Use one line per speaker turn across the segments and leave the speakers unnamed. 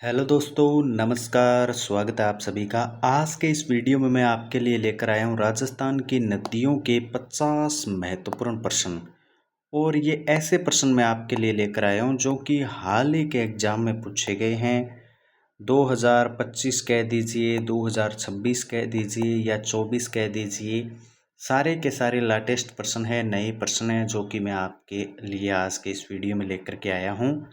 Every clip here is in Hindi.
हेलो दोस्तों, नमस्कार। स्वागत है आप सभी का। आज के इस वीडियो में मैं आपके लिए लेकर आया हूँ राजस्थान की नदियों के 50 महत्वपूर्ण प्रश्न। और ये ऐसे प्रश्न मैं आपके लिए लेकर आया हूँ जो कि हाल ही के एग्जाम में पूछे गए हैं। 2025 कह दीजिए, 2026 कह दीजिए या 24 कह दीजिए, सारे के सारे लेटेस्ट प्रश्न हैं, नए प्रश्न हैं जो कि मैं आपके लिए आज के इस वीडियो में लेकर के आया हूँ।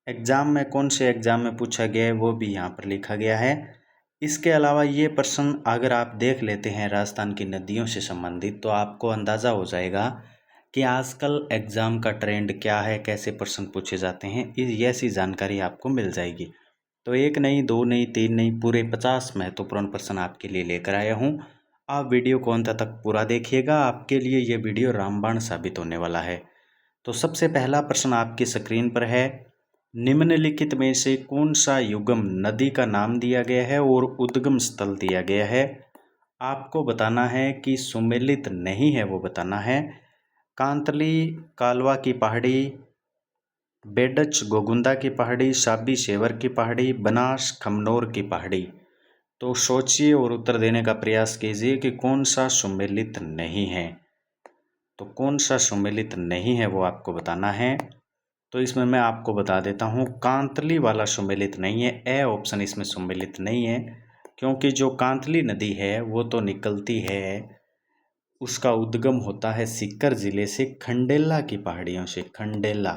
एग्ज़ाम में कौन से एग्ज़ाम में पूछा गया है वो भी यहाँ पर लिखा गया है। इसके अलावा ये प्रश्न अगर आप देख लेते हैं राजस्थान की नदियों से संबंधित, तो आपको अंदाज़ा हो जाएगा कि आजकल एग्ज़ाम का ट्रेंड क्या है, कैसे प्रश्न पूछे जाते हैं। ऐसी जानकारी आपको मिल जाएगी। तो एक नहीं, दो नहीं, तीन नहीं, पूरे 50 महत्वपूर्ण प्रश्न आपके लिए लेकर आया हूँ। आप वीडियो को अंत तक पूरा देखिएगा, आपके लिए ये वीडियो रामबाण साबित होने वाला है। तो सबसे पहला प्रश्न आपकी स्क्रीन पर है। निम्नलिखित में से कौन सा युगम नदी का नाम दिया गया है और उद्गम स्थल दिया गया है? आपको बताना है कि सुमेलित नहीं है, वो बताना है। कांतली कालवा की पहाड़ी, बेडच गोगुंदा की पहाड़ी, साबी शेवर की पहाड़ी, बनास खमनोर की पहाड़ी। तो सोचिए और उत्तर देने का प्रयास कीजिए कि कौन सा सुमेलित नहीं है। तो कौन सा सुमेलित नहीं है वो आपको बताना है। तो इसमें मैं आपको बता देता हूँ, कांतली वाला सुमेलित नहीं है। ए ऑप्शन इसमें सुमेलित नहीं है, क्योंकि जो कांतली नदी है वो तो निकलती है, उसका उद्गम होता है सीकर जिले से, खंडेला की पहाड़ियों से। खंडेला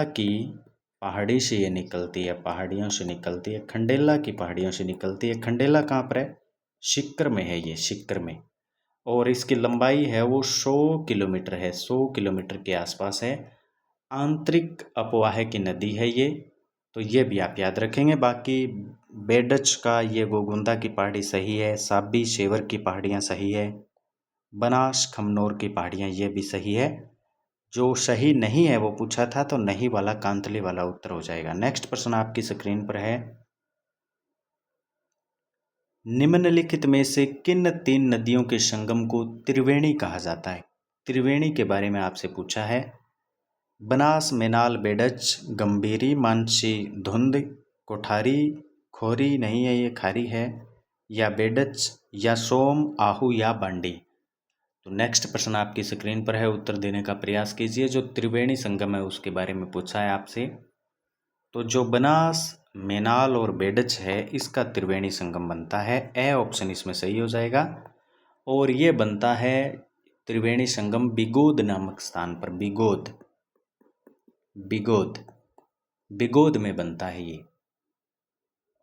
की पहाड़ी से ये निकलती है, पहाड़ियों से निकलती है, खंडेला की पहाड़ियों से निकलती है। खंडेला कहाँ पर है? सीकर में है, ये सीकर में। और इसकी लंबाई है वो 100 किलोमीटर है, 100 किलोमीटर के आसपास है। आंतरिक अपवाह की नदी है ये, तो ये भी आप याद रखेंगे। बाकी बेडच का ये गोगुंदा की पहाड़ी सही है, साबी शेवर की पहाड़ियाँ सही है, बनास खमनोर की पहाड़ियाँ ये भी सही है। जो सही नहीं है वो पूछा था, तो नहीं वाला कांतली वाला उत्तर हो जाएगा। नेक्स्ट प्रश्न आपकी स्क्रीन पर है। निम्नलिखित में से किन 3 नदियों के संगम को त्रिवेणी कहा जाता है? त्रिवेणी के बारे में आपसे पूछा है। बनास मेनाल बेडच, गंभीरी मानसी धुंध, कोठारी खोरी नहीं है, ये खारी है, या बेडच या सोम आहू या बांडी। तो नेक्स्ट प्रश्न आपकी स्क्रीन पर है, उत्तर देने का प्रयास कीजिए। जो त्रिवेणी संगम है उसके बारे में पूछा है आपसे। तो जो बनास मेनाल और बेडच है इसका त्रिवेणी संगम बनता है। ए ऑप्शन इसमें सही हो जाएगा। और ये बनता है त्रिवेणी संगम बिगोद नामक स्थान पर। बिगोद, बिगोद, बिगोद में बनता है ये।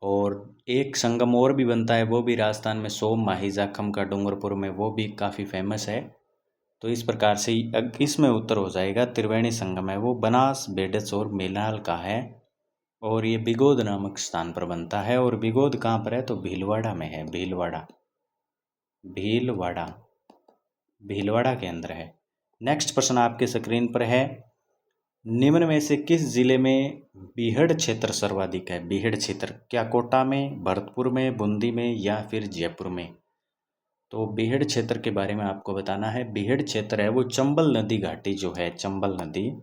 और एक संगम और भी बनता है, वो भी राजस्थान में, सोम माही जाखम का डूंगरपुर में, वो भी काफ़ी फेमस है। तो इस प्रकार से इसमें उत्तर हो जाएगा, त्रिवेणी संगम है वो बनास बेडच और मेनाल का है, और ये बिगोद नामक स्थान पर बनता है। और बिगोद कहाँ पर है? तो भीलवाड़ा में है, भीलवाड़ा, भीलवाड़ा, भीलवाड़ा के अंदर है। नेक्स्ट प्रश्न आपके स्क्रीन पर है। निम्न में से किस जिले में बीहड़ क्षेत्र सर्वाधिक है? बीहड़ क्षेत्र क्या कोटा में, भरतपुर में, बूंदी में या फिर जयपुर में? तो बीहड़ क्षेत्र के बारे में आपको बताना है। बीहड़ क्षेत्र है वो चंबल नदी घाटी जो है, चंबल नदी,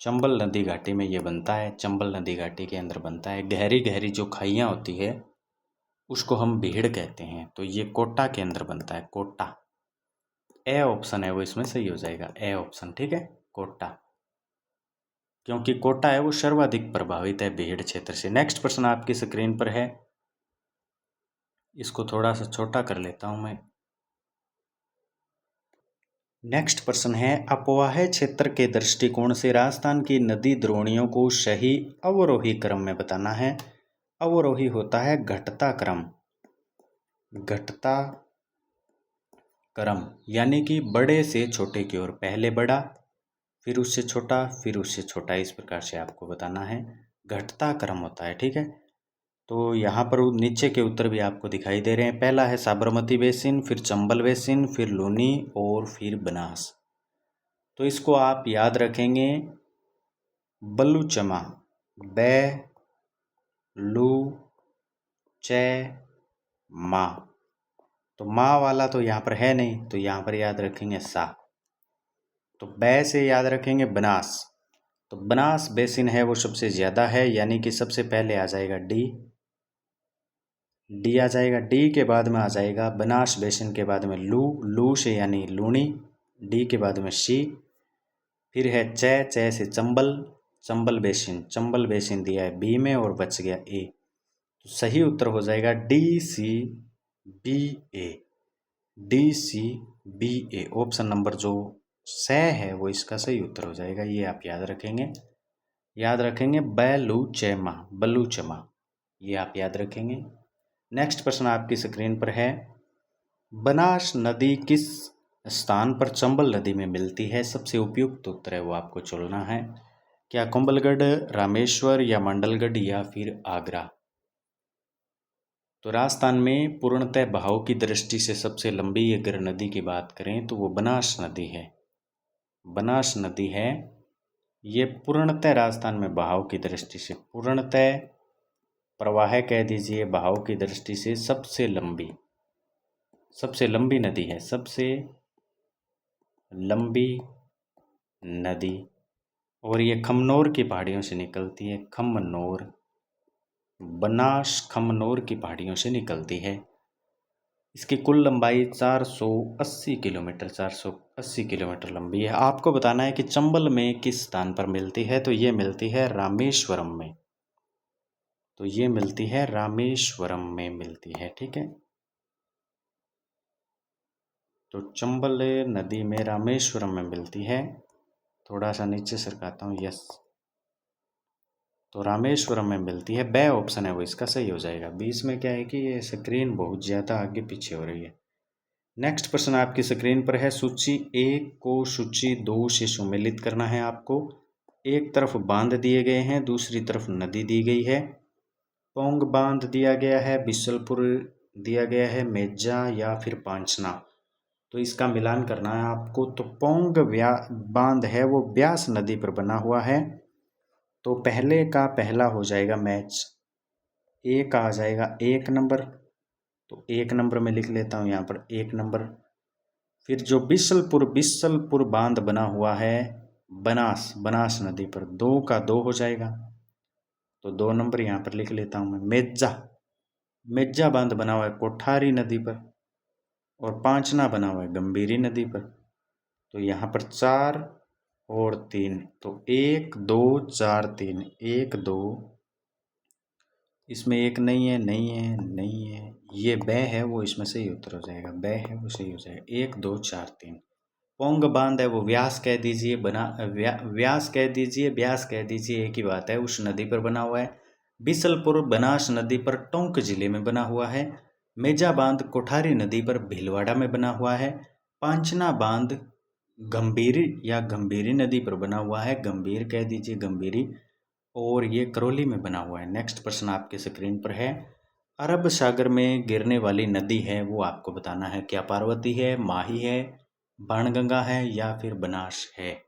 चंबल नदी घाटी में ये बनता है। चंबल नदी घाटी के अंदर बनता है। गहरी गहरी जो खाइयाँ होती है उसको हम बीहड़ कहते हैं। तो ये कोटा के अंदर बनता है, कोटा। ए ऑप्शन है वो इसमें सही हो जाएगा, ए ऑप्शन, ठीक है, कोटा, क्योंकि कोटा है वो सर्वाधिक प्रभावित है बीहड़ क्षेत्र से। नेक्स्ट प्रश्न आपकी स्क्रीन पर है, इसको थोड़ा सा छोटा कर लेता हूं मैं। नेक्स्ट प्रश्न है, अपवाह क्षेत्र के दृष्टिकोण से राजस्थान की नदी द्रोणियों को सही अवरोही क्रम में बताना है। अवरोही होता है घटता क्रम, घटता क्रम, यानी कि बड़े से छोटे की ओर, पहले बड़ा फिर उससे छोटा फिर उससे छोटा, इस प्रकार से आपको बताना है। घटता क्रम होता है, ठीक है। तो यहाँ पर नीचे के उत्तर भी आपको दिखाई दे रहे हैं। पहला है साबरमती बेसिन, फिर चंबल बेसिन, फिर लूनी और फिर बनास। तो इसको आप याद रखेंगे, बलूचमा, बै लू चे मा। तो माँ वाला तो यहाँ पर है नहीं, तो यहाँ पर याद रखेंगे सा। तो बै से याद रखेंगे बनास, तो तो बनास बेसिन है वो सबसे ज़्यादा है, यानी कि सबसे पहले आ जाएगा डी आ जाएगा। डी के बाद में आ जाएगा बनास बेसिन के बाद में लू से यानी लूणी, डी के बाद में सी। फिर है चे से चंबल बेसिन दिया है बी में और बच गया ए। तो सही उत्तर हो जाएगा डी सी बी ए। ऑप्शन नंबर जो स है वो इसका सही उत्तर हो जाएगा। ये आप याद रखेंगे बलूचमा, ये आप याद रखेंगे। नेक्स्ट प्रश्न आपकी स्क्रीन पर है, बनास नदी किस स्थान पर चंबल नदी में मिलती है? सबसे उपयुक्त उत्तर है वो आपको चुनना है। क्या कुंभलगढ़, रामेश्वर या मंडलगढ़ या फिर आगरा? तो राजस्थान में पूर्णतः बहाव की दृष्टि से सबसे लंबी अगर नदी की बात करें तो वो बनास नदी है। ये पूर्णतः राजस्थान में बहाव की दृष्टि से, पूर्णतः प्रवाह कह दीजिए, बहाव की दृष्टि से सबसे लंबी नदी है, सबसे लंबी नदी। और ये खमनोर की पहाड़ियों से निकलती है, बनास खमनोर की पहाड़ियों से निकलती है। इसकी कुल लंबाई 480 किलोमीटर लंबी है। आपको बताना है कि चंबल में किस स्थान पर मिलती है, तो ये मिलती है रामेश्वरम में, मिलती है, ठीक है। तो चंबल नदी में रामेश्वरम में मिलती है। थोड़ा सा नीचे सरकाता हूँ, यस, तो रामेश्वरम में मिलती है। बे ऑप्शन है वो इसका सही हो जाएगा। बीच में क्या है कि ये स्क्रीन बहुत ज़्यादा आगे पीछे हो रही है। नेक्स्ट प्रश्न आपकी स्क्रीन पर है, सूची 1 को सूची 2 से सम्मिलित करना है आपको। एक तरफ बांध दिए गए हैं, दूसरी तरफ नदी दी गई है। पोंग बांध दिया गया है, बिसलपुर दिया गया है, मेजा या फिर पांचना। तो इसका मिलान करना है आपको। तो पोंग बांध है वो ब्यास नदी पर बना हुआ है। तो पहले का पहला हो जाएगा मैच, ए का आ जाएगा 1 नंबर, तो 1 नंबर में लिख लेता हूँ यहाँ पर 1 नंबर। फिर जो बिसलपुर बांध बना हुआ है बनास नदी पर, 2 का 2 हो जाएगा, तो 2 नंबर यहाँ पर लिख लेता हूँ मैं। मेजा बांध बना हुआ है कोठारी नदी पर, और पांचना बना हुआ है गंभीरी नदी पर। तो यहाँ पर 4 और 3, तो 1 2 4 3, 1 2, इसमें एक नहीं है, ये बे है वो इसमें सही उत्तर हो जाएगा, बे है वो सही हो जाएगा। 1 2 4 3। पोंग बांध है वो व्यास कह दीजिए, व्यास कह दीजिए, एक ही बात है, उस नदी पर बना हुआ है। बिसलपुर बनास नदी पर टोंक जिले में बना हुआ है। मेजा बांध कोठारी नदी पर भीलवाड़ा में बना हुआ है। पांचना बांध गंभीरी नदी पर बना हुआ है, गंभीर कह दीजिए, गंभीरी, और ये करौली में बना हुआ है। नेक्स्ट प्रश्न आपके स्क्रीन पर है, अरब सागर में गिरने वाली नदी है वो आपको बताना है। क्या पार्वती है, माही है, बाणगंगा है या फिर बनास है?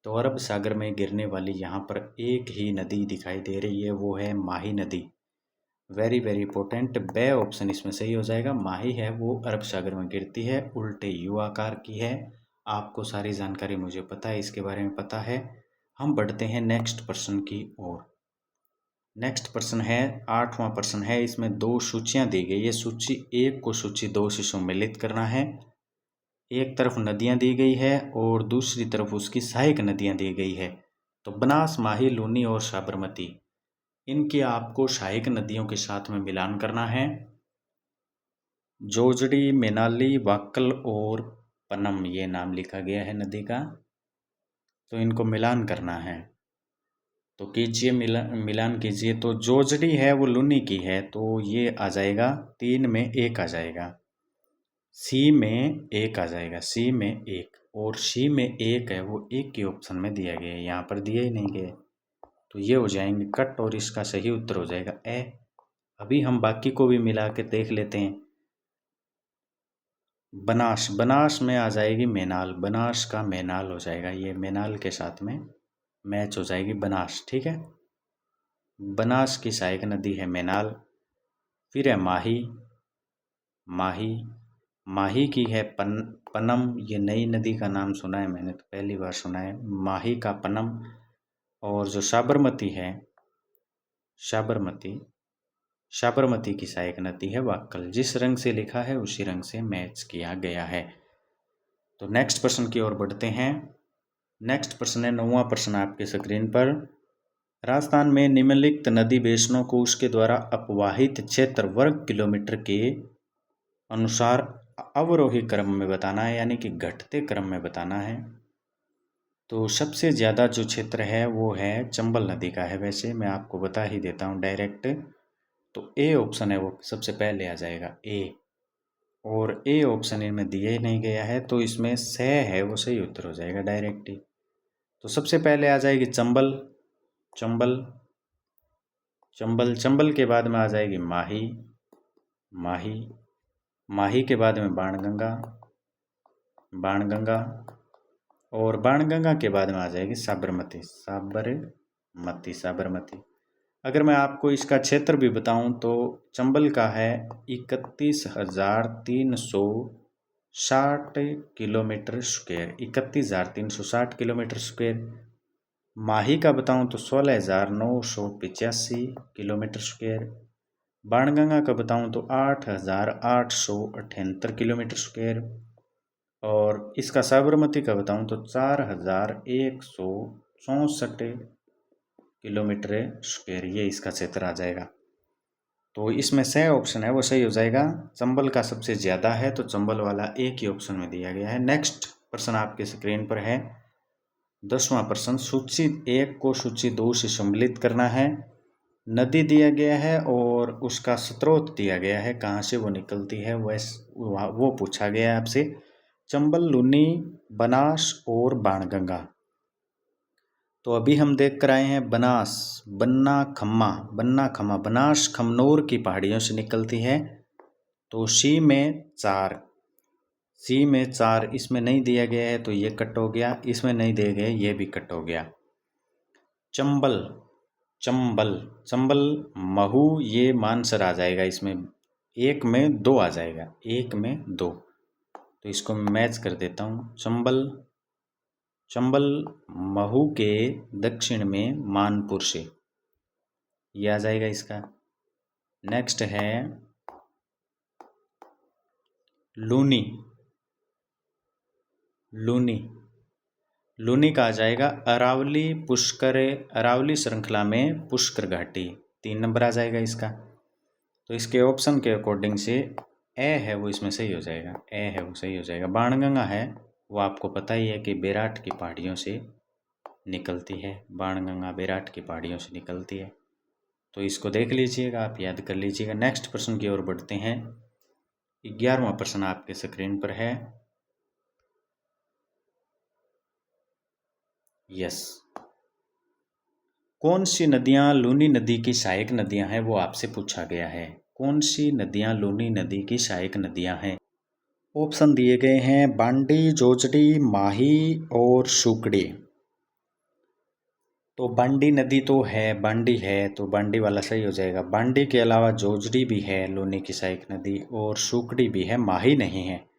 तो अरब सागर में गिरने वाली यहाँ पर एक ही नदी दिखाई दे रही है, वो है माही नदी। Very very important, B option इसमें सही हो जाएगा। माही है वो अरब सागर में गिरती है, उल्टे यू आकार की है। आपको सारी जानकारी मुझे पता है, इसके बारे में पता है। हम बढ़ते हैं नेक्स्ट प्रश्न की ओर। नेक्स्ट प्रश्न है 8वां प्रश्न है, इसमें 2 सूचियां दी गई है। सूची 1 को सूची 2 से सम्मिलित करना है। एक तरफ नदियां दी गई है और दूसरी तरफ उसकी सहायक नदियां दी गई है। तो बनास, माही, लूनी और साबरमती, इनकी आपको सहायक नदियों के साथ में मिलान करना है। जोजड़ी, मेनाली, वाक्कल और पनम, ये नाम लिखा गया है नदी का, तो इनको मिलान करना है। तो कीजिए, मिलान कीजिए। तो जोजड़ी है वो लूनी की है, तो ये आ जाएगा 3 में 1 आ जाएगा, सी में 1 आ जाएगा, सी में 1, और सी में 1 है वो 1 के ऑप्शन में दिया गया है, यहाँ पर दिए ही नहीं गए, तो ये हो जाएंगे कट, और इसका सही उत्तर हो जाएगा ए। अभी हम बाकी को भी मिला के देख लेते हैं। बनास में आ जाएगी मेनाल, बनास का मेनाल हो जाएगा, ये मेनाल के साथ में मैच हो जाएगी बनास, ठीक है। बनास की सहायक नदी है मेनाल। फिर है माही की है पनम, ये नई नदी का नाम सुना है मैंने, तो पहली बार सुना है। माही का पनम, और जो साबरमती है, साबरमती की सहायक नदी है वाक्कल। जिस रंग से लिखा है उसी रंग से मैच किया गया है। तो नेक्स्ट प्रश्न की ओर बढ़ते हैं। नेक्स्ट प्रश्न है 9वां प्रश्न आपके स्क्रीन पर। राजस्थान में निम्नलिखित नदी बेसिनों को उसके द्वारा अपवाहित क्षेत्र वर्ग किलोमीटर के अनुसार अवरोही क्रम में बताना है, यानी कि घटते क्रम में बताना है। तो सबसे ज़्यादा जो क्षेत्र है वो है चंबल नदी का है। वैसे मैं आपको बता ही देता हूँ डायरेक्ट। तो ए ऑप्शन है वो सबसे पहले आ जाएगा, ए। और ए ऑप्शन इनमें दिया ही नहीं गया है, तो इसमें स है वो सही उत्तर हो जाएगा डायरेक्ट ही। तो सबसे पहले आ जाएगी चंबल, चंबल, चंबल, चंबल के बाद में आ जाएगी माही, माही, माही के बाद में बाणगंगा, बाणगंगा, और बाणगंगा के बाद में आ जाएगी साबरमती, साबरमती, साबरमती। अगर मैं आपको इसका क्षेत्र भी बताऊं तो चंबल का है 31,360 किलोमीटर स्क्वायर, 31,360 किलोमीटर स्क्वायर। माही का बताऊं तो 16,985 किलोमीटर स्क्वायर। बाणगंगा का बताऊं तो 8,878 किलोमीटर स्क्वायर। और इसका साबरमती का बताऊं तो 4,164 किलोमीटर स्क्वायर, ये इसका क्षेत्र आ जाएगा। तो इसमें से ऑप्शन है वो सही हो जाएगा। चंबल का सबसे ज़्यादा है तो चंबल वाला एक ही ऑप्शन में दिया गया है। नेक्स्ट प्रश्न आपके स्क्रीन पर है 10वां प्रश्न। सूची 1 को सूची 2 से सम्मिलित करना है। नदी दिया गया है और उसका स्रोत दिया गया है, कहाँ से वो निकलती है वो पूछा गया है आपसे। चंबल, लूनी, बनास और बाणगंगा। तो अभी हम देख कर आए हैं बनास, बन्ना खम्मा, बन्ना खम्मा, बनास खमनोर की पहाड़ियों से निकलती है। तो सी में 4, सी में 4 इसमें नहीं दिया गया है तो ये कट हो गया, इसमें नहीं दिया गया ये भी कट हो गया। चंबल, चंबल, चंबल, महू, ये मानसर आ जाएगा इसमें, 1 में 2 आ जाएगा, 1 में 2। तो इसको मैच कर देता हूँ। चंबल, चंबल महू के दक्षिण में मानपुर से, ये आ जाएगा इसका। नेक्स्ट है लूनी, लूनी, लूनी का आ जाएगा अरावली पुष्कर, अरावली श्रृंखला में पुष्कर घाटी, 3 नंबर आ जाएगा इसका। तो इसके ऑप्शन के अकॉर्डिंग से ए है वो इसमें सही हो जाएगा, ए है वो सही हो जाएगा। बाणगंगा है वो आपको पता ही है कि बेराट की पहाड़ियों से निकलती है, बाणगंगा बेराट की पहाड़ियों से निकलती है। तो इसको देख लीजिएगा, आप याद कर लीजिएगा। नेक्स्ट प्रश्न की ओर बढ़ते हैं। 11वां प्रश्न आपके स्क्रीन पर है। यस, कौन सी नदियां लूनी नदी की सहायक नदियां हैं वो आपसे पूछा गया है। कौन सी नदियां लूनी नदी की सहायक नदियां हैं? ऑप्शन दिए गए हैं बांडी, जोजड़ी, माही और सुकड़ी। तो बांडी नदी तो है, बांडी है तो बांडी वाला सही हो जाएगा। बांडी के अलावा जोजड़ी भी है लूनी की सहायक नदी, और सुकड़ी भी है, माही नहीं है।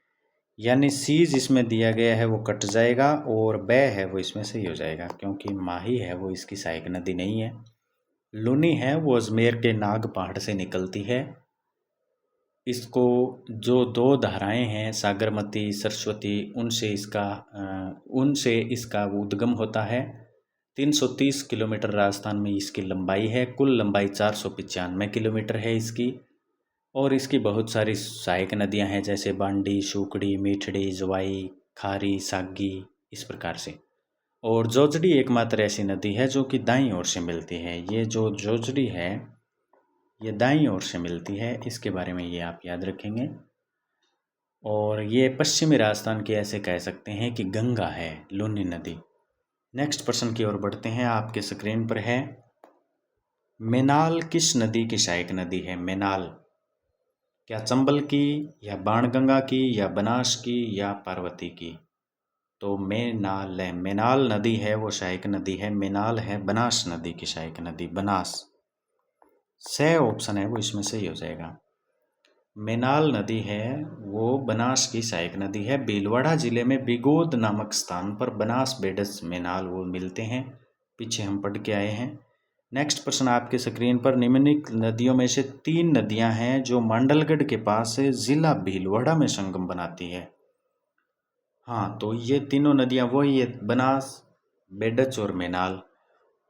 यानी सी जिसमें दिया गया है वो कट जाएगा और ब है वो इसमें सही हो जाएगा, क्योंकि माही है वो इसकी सहायक नदी नहीं है। लूनी है वो अजमेर के नाग पहाड़ से निकलती है। इसको जो 2 धाराएं हैं सागरमती, सरस्वती, उनसे इसका उद्गम होता है। 330 किलोमीटर राजस्थान में इसकी लंबाई है। कुल लंबाई 495 किलोमीटर है इसकी। और इसकी बहुत सारी सहायक नदियां हैं, जैसे बांडी, सुकड़ी, मीठड़ी, जवाई, खारी, सागी, इस प्रकार से। और जोजड़ी एकमात्र ऐसी नदी है जो कि दाईं ओर से मिलती है। ये जो जोजड़ी है ये दाईं ओर से मिलती है, इसके बारे में ये आप याद रखेंगे। और ये पश्चिमी राजस्थान की ऐसे कह सकते हैं कि गंगा है लूनी नदी। नेक्स्ट प्रश्न की ओर बढ़ते हैं। आपके स्क्रीन पर है मेनाल किस नदी की सहायक नदी है? मेनाल क्या चंबल की या बाणगंगा की या बनास की या पार्वती की? तो मेनाल है, मेनाल नदी है वो सहायक नदी है। मेनाल है बनास नदी की सहायक नदी, बनास। से ऑप्शन है वो इसमें सही हो जाएगा। मेनाल नदी है वो बनास की सहायक नदी है। भीलवाड़ा जिले में बिगोद नामक स्थान पर बनास, बेडस, मेनाल वो मिलते हैं। पीछे हम पढ़ के आए हैं। नेक्स्ट प्रश्न आपके स्क्रीन पर, निम्नलिखित नदियों में से 3 नदियां हैं जो मांडलगढ़ के पास जिला भीलवाड़ा में संगम बनाती है। हाँ, तो ये तीनों नदियां वही है, बनास, बेडच और मेनाल।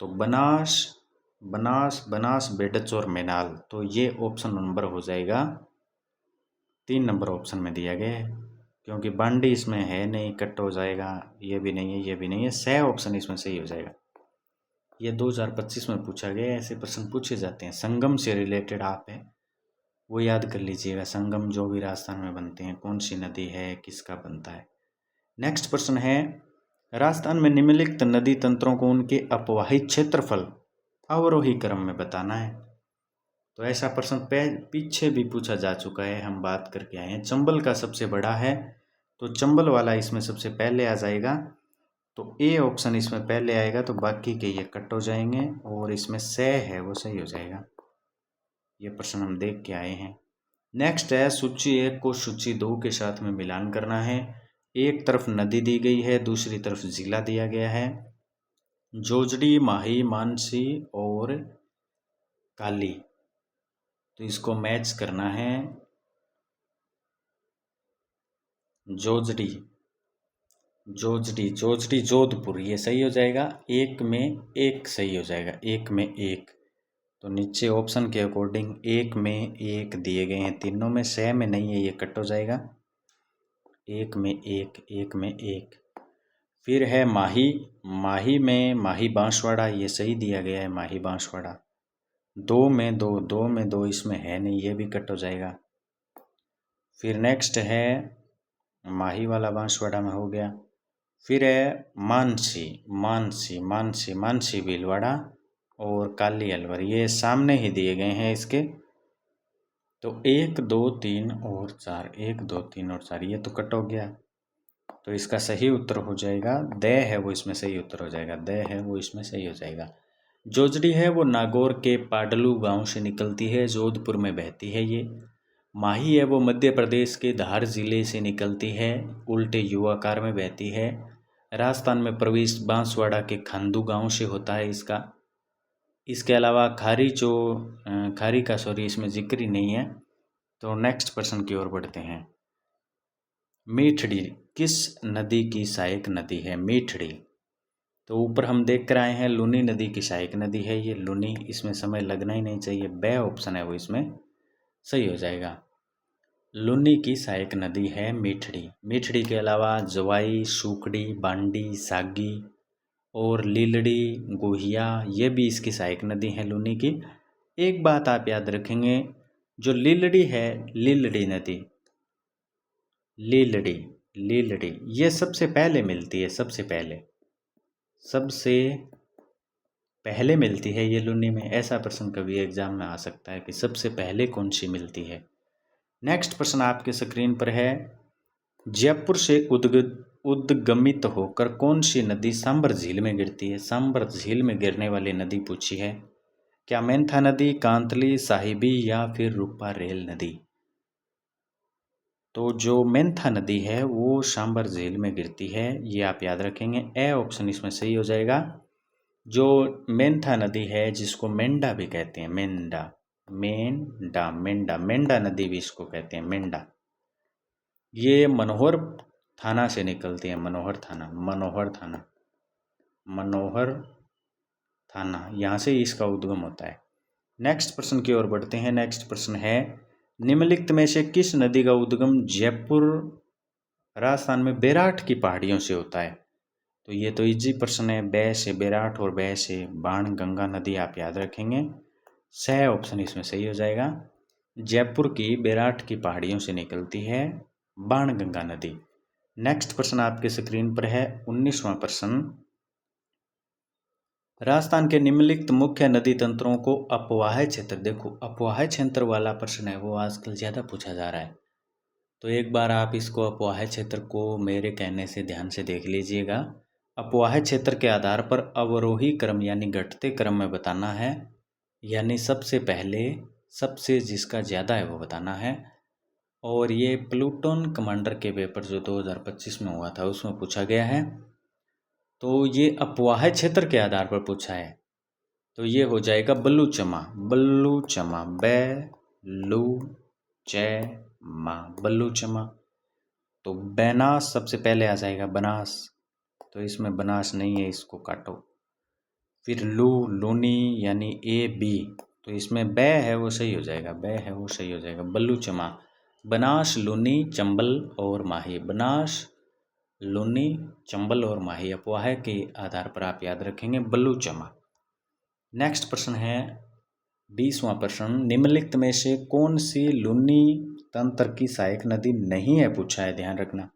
तो बनास बनास बनास बेडच और मेनाल, तो ये ऑप्शन नंबर हो जाएगा 3 नंबर ऑप्शन में दिया गया है, क्योंकि बांडी इसमें है नहीं, कट हो जाएगा। ये भी नहीं है, ये भी नहीं है, स ऑप्शन इसमें सही हो जाएगा। ये 2025 में पूछा गया है, ऐसे प्रश्न पूछे जाते हैं। संगम से रिलेटेड आप है वो याद कर लीजिएगा, संगम जो भी राजस्थान में बनते हैं, कौन सी नदी है, किसका बनता है। नेक्स्ट प्रश्न है, राजस्थान में निम्नलिखित नदी तंत्रों को उनके अपवाहित क्षेत्रफल अवरोही क्रम में बताना है। तो ऐसा प्रश्न पीछे भी पूछा जा चुका है, हम बात करके आए हैं। चंबल का सबसे बड़ा है, तो चंबल वाला इसमें सबसे पहले आ जाएगा, तो ए ऑप्शन इसमें पहले आएगा, तो बाकी के ये कट हो जाएंगे और इसमें स है वो सही हो जाएगा। ये प्रश्न हम देख के आए हैं। नेक्स्ट है, सूची 1 को सूची 2 के साथ में मिलान करना है। एक तरफ नदी दी गई है, दूसरी तरफ जिला दिया गया है, जोजड़ी, माही, मानसी और काली। तो इसको मैच करना है। जोजड़ी जोजड़ी जोजड़ी जोधपुर, ये सही हो जाएगा। 1 में 1 सही हो जाएगा, 1 में 1। तो नीचे ऑप्शन के अकॉर्डिंग 1 में 1 दिए गए हैं, तीनों में स में नहीं है, ये कट हो जाएगा। 1 में 1, 1 में 1। फिर है माही, माही में माही बांसवाड़ा, ये सही दिया गया है, माही बांसवाड़ा। 2 में 2, 2 में 2 इसमें है नहीं, ये भी कट हो जाएगा। फिर नेक्स्ट है, माही वाला बांसवाड़ा में हो गया। फिर है मानसी, मानसी मानसी मानसी भीलवाड़ा और काली अलवर, ये सामने ही दिए गए हैं इसके। तो 1 2 3 और 4, 1 2 3 और 4, ये तो कट हो गया। तो इसका सही उत्तर हो जाएगा द है वो इसमें सही उत्तर हो जाएगा, द है वो इसमें सही हो जाएगा। जोजड़ी है वो नागौर के पाडलू गांव से निकलती है, जोधपुर में बहती है ये। माही है वो मध्य प्रदेश के धार जिले से निकलती है, उल्टे युवाकार में बहती है। राजस्थान में प्रवेश बांसवाड़ा के खांदू गांव से होता है इसका। इसके अलावा खारी का इसमें जिक्र ही नहीं है। तो नेक्स्ट प्रश्न की ओर बढ़ते हैं। मीठड़ी किस नदी की सहायक नदी है? मीठड़ी, तो ऊपर हम देख कर आए हैं लूनी नदी की सहायक नदी है ये, लूनी, इसमें समय लगना ही नहीं चाहिए, ब ऑप्शन है वो इसमें सही हो जाएगा। लूनी की सहायक नदी है मीठड़ी। मीठड़ी के अलावा जवाई, सूखड़ी, बांडी, सागी और लीलड़ी, गोहिया, ये भी इसकी सहायक नदी है लूनी की। एक बात आप याद रखेंगे, जो लीलड़ी है, लीलड़ी नदी, लीलड़ी लीलड़ी ये सबसे पहले मिलती है, सबसे पहले मिलती है ये लूनी में। ऐसा प्रश्न कभी एग्जाम में आ सकता है कि सबसे पहले कौन सी मिलती है। नेक्स्ट प्रश्न आपके स्क्रीन पर है, जयपुर से उद्गमित होकर कौन सी नदी सांबर झील में गिरती है? सांबर झील में गिरने वाली नदी पूछी है, क्या मेंथा नदी, कांतली, साहिबी या फिर रूपा रेल नदी? तो जो मेंथा नदी है वो सांबर झील में गिरती है, ये आप याद रखेंगे, ए ऑप्शन इसमें सही हो जाएगा। जो मेंथा नदी है, जिसको मेंढा भी कहते हैं, मेंढा नदी भी इसको कहते हैं, मेंढा, ये मनोहर थाना से निकलती है, मनोहर थाना, यहाँ से इसका उद्गम होता है। नेक्स्ट प्रश्न की ओर बढ़ते हैं। नेक्स्ट प्रश्न है, निम्नलिखित में से किस नदी का उद्गम जयपुर राजस्थान में बेराट की पहाड़ियों से होता है? तो ये तो इजी प्रश्न है, बै से बेराट और बै से बाण गंगा नदी आप याद रखेंगे, स ऑप्शन इसमें सही हो जाएगा। जयपुर की बेराट की पहाड़ियों से निकलती है बाण गंगा नदी। नेक्स्ट प्रश्न आपके स्क्रीन पर है 19वां प्रश्न, राजस्थान के निम्नलिखित मुख्य नदी तंत्रों को अपवाह क्षेत्र, देखो अपवाह क्षेत्र वाला प्रश्न है वो आजकल ज़्यादा पूछा जा रहा है, तो एक बार आप इसको अपवाह क्षेत्र को मेरे कहने से ध्यान से देख लीजिएगा। अपवाह क्षेत्र के आधार पर अवरोही क्रम यानी घटते क्रम में बताना है, यानी सबसे पहले सबसे जिसका ज़्यादा है वो बताना है। और ये प्लूटोन कमांडर के पेपर जो 2025 में हुआ था उसमें पूछा गया है। तो ये अपवाह क्षेत्र के आधार पर पूछा है, तो ये हो जाएगा बलूचमा। बलूचमा, बैलूचमा, बलूचमा। तो बनास सबसे पहले आ जाएगा, बनास, तो इसमें बनास नहीं है, इसको काटो। फिर लू, लूनी यानी ए बी, तो इसमें बै है वो सही हो जाएगा, बै है वो सही हो जाएगा। बलूचमा, बनास, लूनी, चंबल और माही। बनास, लूनी, चंबल और माही अपवाह के आधार पर आप याद रखेंगे बलूचमा। नेक्स्ट प्रश्न है 20वां प्रश्न, निम्नलिखित में से कौन सी लूनी तंत्र की सहायक नदी नहीं है, पूछा है, ध्यान रखना।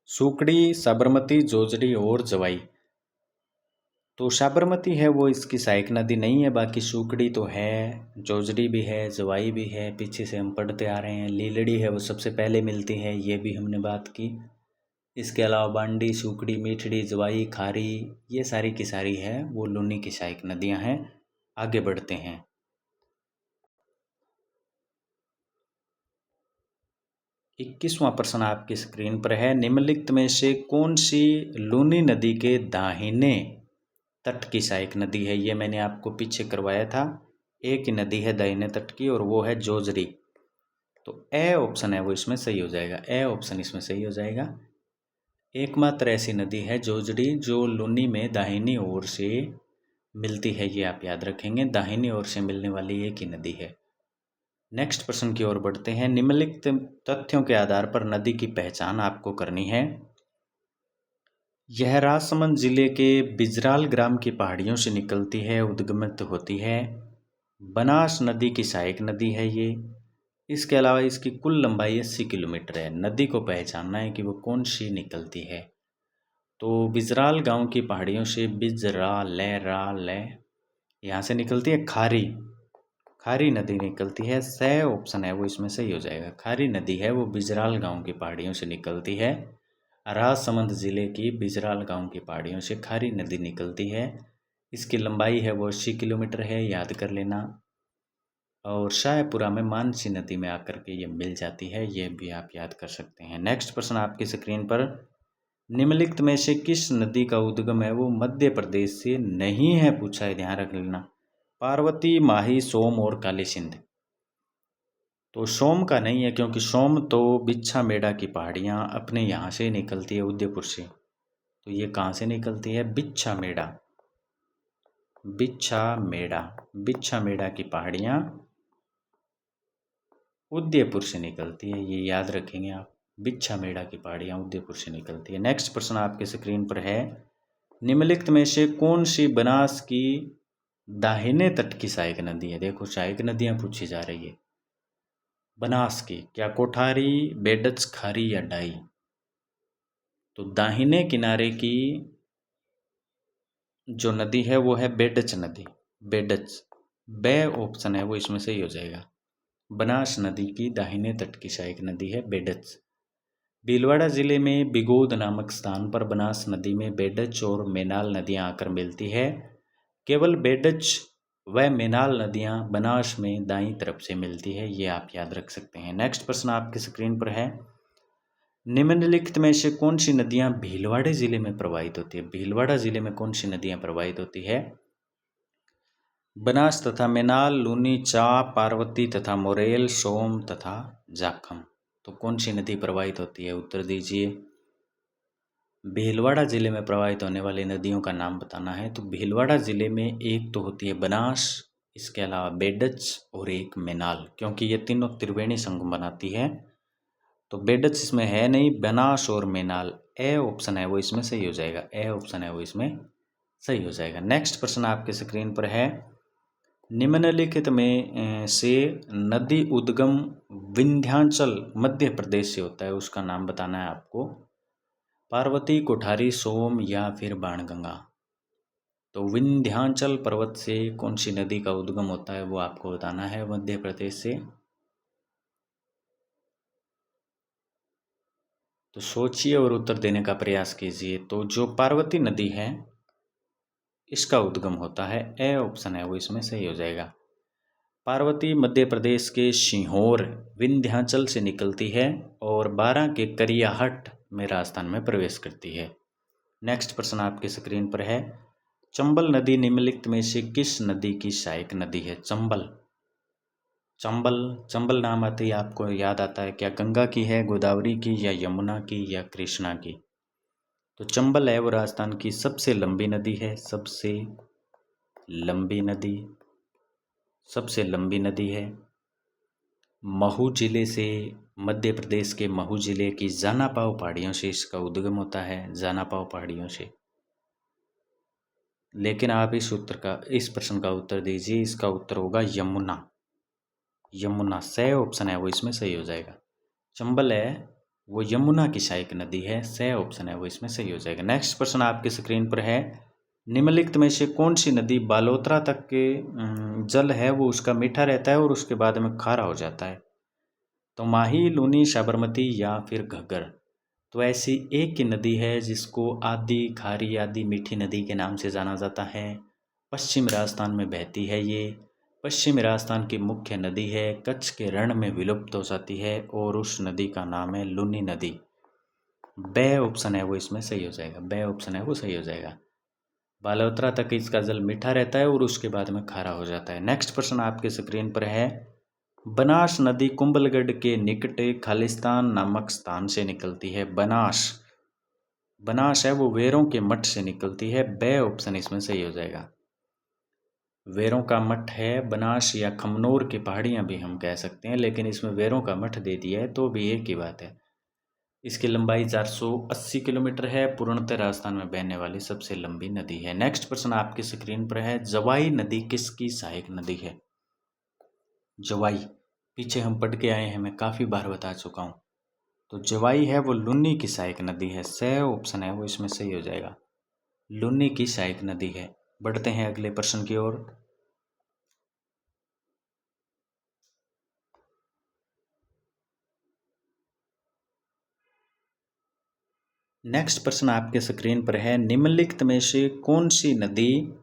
सुकड़ी, साबरमती, जोजड़ी और जवाई। तो साबरमती है वो इसकी सहायक नदी नहीं है, बाकी सुकड़ी तो है, जोजड़ी भी है, जवाई भी है, पीछे से हम पढ़ते आ रहे हैं। लीलड़ी है वो सबसे पहले मिलती है, ये भी हमने बात की। इसके अलावा बांडी, सुकड़ी, मीठड़ी, जवाई, खारी, ये सारी की सारी है वो लूनी की सहायक नदियां हैं। आगे बढ़ते हैं। 21वां प्रश्न आपकी स्क्रीन पर है, निम्नलिखित में से कौन सी लूनी नदी के दाहिने तट की सहायक नदी है। ये मैंने आपको पीछे करवाया था, एक ही नदी है दाहिने तट की और वो है जोजरी। तो ए ऑप्शन है वो इसमें सही हो जाएगा, ए ऑप्शन इसमें सही हो जाएगा। एकमात्र ऐसी नदी है जोजड़ी जो लूनी में दाहिनी ओर से मिलती है, ये आप याद रखेंगे, दाहिनी ओर से मिलने वाली एक ही नदी है। नेक्स्ट प्रश्न की ओर बढ़ते हैं, निम्नलिखित तथ्यों के आधार पर नदी की पहचान आपको करनी है। यह राजसमंद जिले के बिजराल ग्राम की पहाड़ियों से निकलती है, उद्गमित होती है। बनास नदी की सहायक नदी है ये। इसके अलावा इसकी कुल लंबाई 80 किलोमीटर है। नदी को पहचानना है कि वो कौन सी निकलती है। तो बिजराल गांव की पहाड़ियों से बिजराल यहाँ से निकलती है खारी, खारी नदी निकलती है। सह ऑप्शन है वो इसमें सही हो जाएगा, खारी नदी है वो बिजराल गांव की पहाड़ियों से निकलती है। राजसमंद जिले की बिजराल गांव की पहाड़ियों से खारी नदी निकलती है। इसकी लंबाई है वो 80 किलोमीटर है, याद कर लेना। और शाहपुरा में मानसी नदी में आकर के ये मिल जाती है, ये भी आप याद कर सकते हैं। नेक्स्ट प्रश्न आपकी स्क्रीन पर, निम्नलिखित में से किस नदी का उद्गम है वो मध्य प्रदेश से नहीं है, पूछा है, ध्यान रख लेना। पार्वती, माही, सोम और काली सिंध। तो सोम का नहीं है, क्योंकि सोम तो बिच्छा मेड़ा की पहाड़ियाँ अपने यहाँ से निकलती है, उदयपुर से। तो ये कहाँ से निकलती है, बिच्छा मेड़ा, बिच्छा मेड़ा, बिच्छा मेड़ा की पहाड़ियाँ उदयपुर से निकलती है, ये याद रखेंगे आप। बिच्छा मेड़ा की पहाड़ियाँ उदयपुर से निकलती है। नेक्स्ट प्रश्न आपके स्क्रीन पर है, निम्नलिखित में से कौन सी बनास की दाहिने तट की सहायक नदी है। देखो सहायक नदियाँ पूछी जा रही है बनास की, क्या कोठारी, बेडच, खारी या डाई। तो दाहिने किनारे की जो नदी है वो है बेडच नदी, बेडच, बे ऑप्शन है वो इसमें सही हो जाएगा। बनास नदी की दाहिने तट की सहायक नदी है बेडच। भीलवाड़ा जिले में बिगोद नामक स्थान पर बनास नदी में बेडच और मेनाल नदियां आकर मिलती है। केवल बेडच व मेनाल नदियां बनास में दाईं तरफ से मिलती है, ये आप याद रख सकते हैं। नेक्स्ट प्रश्न आपकी स्क्रीन पर है, निम्नलिखित में से कौन सी नदियां भीलवाड़ा जिले में प्रवाहित होती है। भीलवाड़ा जिले में कौन सी नदियां प्रवाहित होती है, बनास तथा मेनाल, लूनी, चाप, पार्वती तथा मोरेल, सोम तथा जाखम। तो कौन सी नदी प्रवाहित होती है, उत्तर दीजिए। भीलवाड़ा जिले में प्रवाहित होने वाली नदियों का नाम बताना है। तो भीलवाड़ा जिले में एक तो होती है बनास, इसके अलावा बेडच और एक मेनाल, क्योंकि ये तीनों त्रिवेणी संगम बनाती है। तो बेडच इसमें है नहीं, बनास और मेनाल, ए ऑप्शन है वो इसमें सही हो जाएगा, ए ऑप्शन है वो इसमें सही हो जाएगा। नेक्स्ट प्रश्न आपके स्क्रीन पर है, निम्नलिखित में से नदी उद्गम विंध्याचल मध्य प्रदेश से होता है, उसका नाम बताना है आपको। पार्वती, कोठारी, सोम या फिर बाणगंगा। तो विंध्याचल पर्वत से कौन सी नदी का उद्गम होता है वो आपको बताना है, मध्य प्रदेश से। तो सोचिए और उत्तर देने का प्रयास कीजिए। तो जो पार्वती नदी है इसका उद्गम होता है, ए ऑप्शन है वो इसमें सही हो जाएगा। पार्वती मध्य प्रदेश के सीहोर विंध्याचल से निकलती है और बारां के करियाहट में राजस्थान में प्रवेश करती है। नेक्स्ट प्रश्न आपके स्क्रीन पर है, चंबल नदी निम्नलिखित में से किस नदी की सहायक नदी है? चंबल चंबल चंबल नाम आते ही आपको याद आता है क्या गंगा की है, गोदावरी की, या यमुना की, या कृष्णा की? तो चंबल है वो राजस्थान की सबसे लंबी नदी है, सबसे लंबी नदी, सबसे लंबी नदी है। महू जिले से, मध्य प्रदेश के महू जिले की जानापाव पहाड़ियों से इसका उद्गम होता है, जानापाव पहाड़ियों से। लेकिन आप इस प्रश्न का उत्तर दीजिए, इसका उत्तर होगा यमुना। यमुना से ऑप्शन है वो इसमें सही हो जाएगा। चंबल है वो यमुना की सहायक नदी है, से ऑप्शन है वो इसमें सही हो जाएगा। नेक्स्ट प्रश्न आपके स्क्रीन पर है, निम्नलिखित में से कौन सी नदी बालोतरा तक के जल है वो उसका मीठा रहता है और उसके बाद में खारा हो जाता है? तो माही, लूनी, साबरमती, या फिर घग्गर? तो ऐसी एक की नदी है जिसको आदि खारी आदि मीठी नदी के नाम से जाना जाता है। पश्चिम राजस्थान में बहती है ये, पश्चिमी राजस्थान की मुख्य नदी है, कच्छ के रण में विलुप्त हो जाती है और उस नदी का नाम है लूनी नदी। बे ऑप्शन है वो इसमें सही हो जाएगा, बे ऑप्शन है वो सही हो जाएगा। बालोतरा तक इसका जल मीठा रहता है और उसके बाद में खारा हो जाता है। नेक्स्ट प्रश्न आपके स्क्रीन पर है, बनास नदी कुंभलगढ़ के निकट खालिस्तान नामक स्थान से निकलती है। बनास बनास है वो वेरों के मठ से निकलती है, बे ऑप्शन इसमें सही हो जाएगा। वेरों का मठ है बनास, या खमनोर की पहाड़ियाँ भी हम कह सकते हैं, लेकिन इसमें वेरों का मठ दे दिया है तो भी एक ही बात है। इसकी लंबाई 480 किलोमीटर है, पूर्णतः राजस्थान में बहने वाली सबसे लंबी नदी है। नेक्स्ट प्रश्न आपकी स्क्रीन पर है, जवाई नदी किसकी सहायक नदी है? जवाई पीछे हम पढ़ के आए हैं, मैं काफ़ी बार बता चुका हूँ। तो जवाई है वो लुन्नी की सहायक नदी है, से ऑप्शन है वो इसमें सही हो जाएगा, लुन्नी की सहायक नदी है। बढ़ते हैं अगले प्रश्न की ओर। नेक्स्ट प्रश्न आपके स्क्रीन पर है, निम्नलिखित में से कौन सी नदी